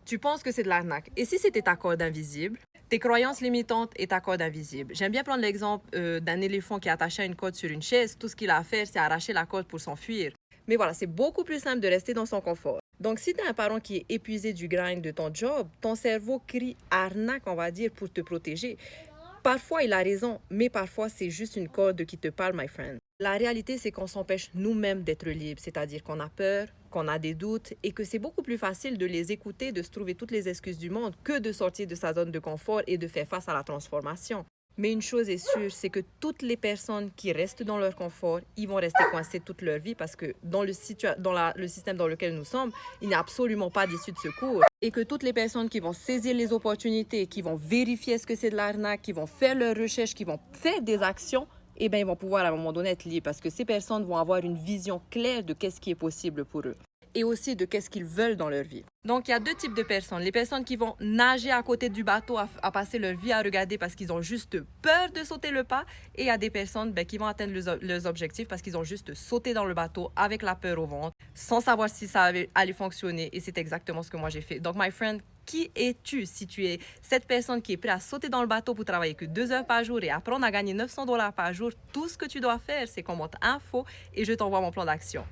Tu penses que c'est de l'arnaque. Et si c'était ta corde invisible? Tes croyances limitantes et ta corde invisible. J'aime bien prendre l'exemple d'un éléphant qui est attaché à une corde sur une chaise. Tout ce qu'il a à faire, c'est arracher la corde pour s'enfuir. Mais voilà, c'est beaucoup plus simple de rester dans son confort. Donc, si tu as un parent qui est épuisé du grind de ton job, ton cerveau crie arnaque, on va dire, pour te protéger. Parfois, il a raison, mais parfois, c'est juste une corde qui te parle, my friend. La réalité, c'est qu'on s'empêche nous-mêmes d'être libres, c'est-à-dire qu'on a peur, qu'on a des doutes et que c'est beaucoup plus facile de les écouter, de se trouver toutes les excuses du monde que de sortir de sa zone de confort et de faire face à la transformation. Mais une chose est sûre, c'est que toutes les personnes qui restent dans leur confort, ils vont rester coincés toute leur vie parce que dans le système dans lequel nous sommes, il n'y a absolument pas d'issue de secours. Et que toutes les personnes qui vont saisir les opportunités, qui vont vérifier est-ce que c'est de l'arnaque, qui vont faire leurs recherches, qui vont faire des actions, eh bien, ils vont pouvoir à un moment donné être libres parce que ces personnes vont avoir une vision claire de qu'est-ce qui est possible pour eux et aussi de qu'est-ce qu'ils veulent dans leur vie. Donc, il y a deux types de personnes. Les personnes qui vont nager à côté du bateau, à passer leur vie à regarder parce qu'ils ont juste peur de sauter le pas. Et il y a des personnes qui vont atteindre leurs objectifs parce qu'ils ont juste sauté dans le bateau avec la peur au ventre, sans savoir si ça allait fonctionner. Et c'est exactement ce que moi j'ai fait. Donc, my friend, qui es-tu si tu es cette personne qui est prête à sauter dans le bateau pour travailler que 2 heures par jour et apprendre à gagner $900 par jour? Tout ce que tu dois faire, c'est qu'on monte info et je t'envoie mon plan d'action.